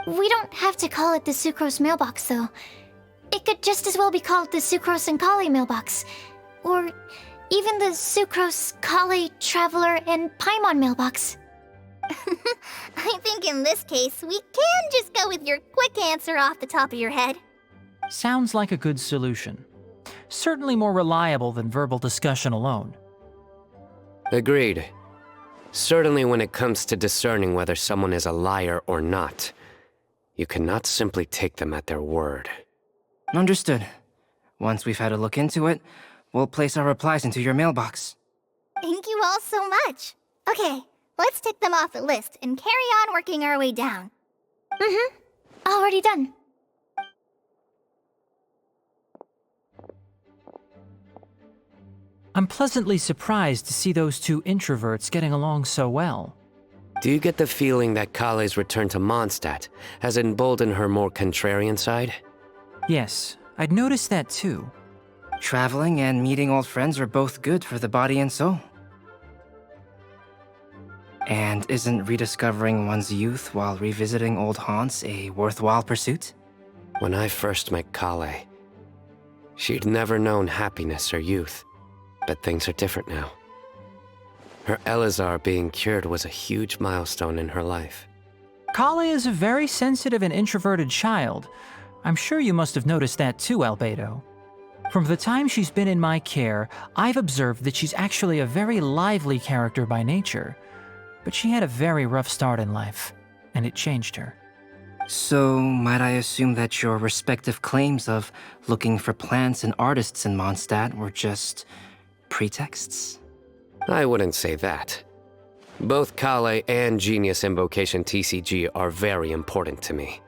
We don't have to call it the Sucrose mailbox, though. It could just as well be called the Sucrose and Kale mailbox. Or even the Sucrose, Kale, Traveler, and Paimon mailbox. I think in this case, we can just go with your quick answer off the top of your head. Sounds like a good solution. Certainly more reliable than verbal discussion alone. Agreed. Certainly when it comes to discerning whether someone is a liar or not, you cannot simply take them at their word. Understood. Once we've had a look into it, we'll place our replies into your mailbox. Thank you all so much. Okay, let's tick them off the list and carry on working our way down. Already done. I'm pleasantly surprised to see those two introverts getting along so well. Do you get the feeling that Kale's return to Mondstadt has emboldened her more contrarian side? Yes, I'd noticed that too. Traveling and meeting old friends are both good for the body and soul. And isn't rediscovering one's youth while revisiting old haunts a worthwhile pursuit? When I first met Kale, she'd never known happiness or youth, but things are different now. Her Elazar being cured was a huge milestone in her life. Kale is a very sensitive and introverted child. I'm sure you must have noticed that too, Albedo. From the time she's been in my care, I've observed that she's actually a very lively character by nature. But she had a very rough start in life, and it changed her. So, might I assume that your respective claims of looking for plants and artists in Mondstadt were just pretexts? I wouldn't say that. Both Kale and Genius Invocation TCG are very important to me.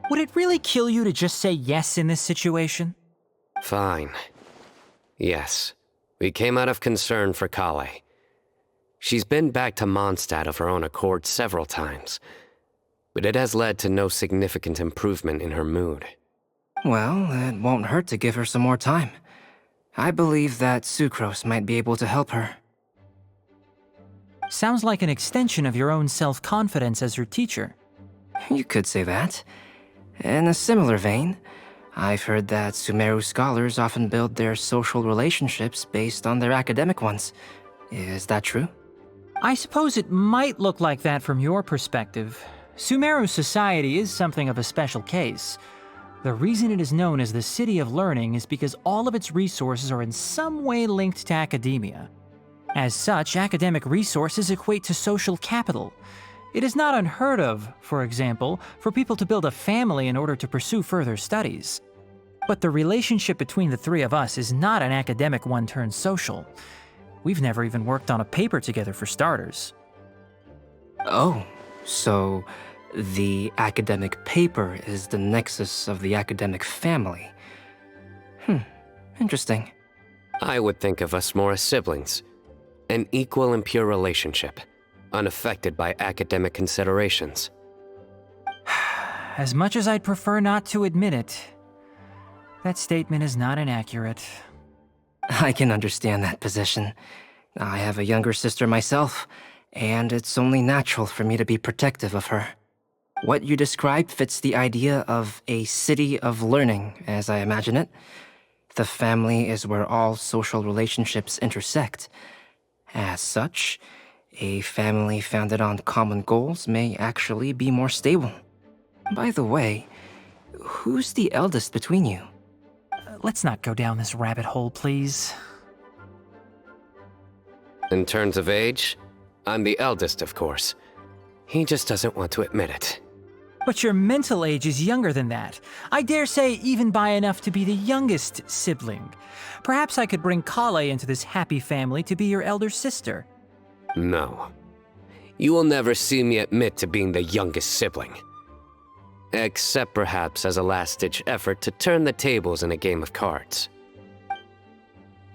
Would it really kill you to just say yes in this situation? Fine. Yes, we came out of concern for Kale. She's been back to Mondstadt of her own accord several times, but it has led to no significant improvement in her mood. Well, it won't hurt to give her some more time. I believe that Sucrose might be able to help her. Sounds like an extension of your own self-confidence as her teacher. You could say that. In a similar vein, I've heard that Sumeru scholars often build their social relationships based on their academic ones. Is that true? I suppose it might look like that from your perspective. Sumeru society is something of a special case. The reason it is known as the City of Learning is because all of its resources are in some way linked to academia. As such, academic resources equate to social capital. It is not unheard of, for example, for people to build a family in order to pursue further studies. But the relationship between the three of us is not an academic one turned social. We've never even worked on a paper together for starters. Oh, so the academic paper is the nexus of the academic family. Interesting. I would think of us more as siblings. An equal and pure relationship, unaffected by academic considerations. As much as I'd prefer not to admit it, that statement is not inaccurate. I can understand that position. I have a younger sister myself, and it's only natural for me to be protective of her. What you described fits the idea of a city of learning, as I imagine it. The family is where all social relationships intersect. As such, a family founded on common goals may actually be more stable. By the way, who's the eldest between you? Let's not go down this rabbit hole, please. In terms of age, I'm the eldest, of course. He just doesn't want to admit it. But your mental age is younger than that. I dare say even by enough to be the youngest sibling. Perhaps I could bring Kale into this happy family to be your elder sister. No. You will never see me admit to being the youngest sibling. Except perhaps as a last-ditch effort to turn the tables in a game of cards.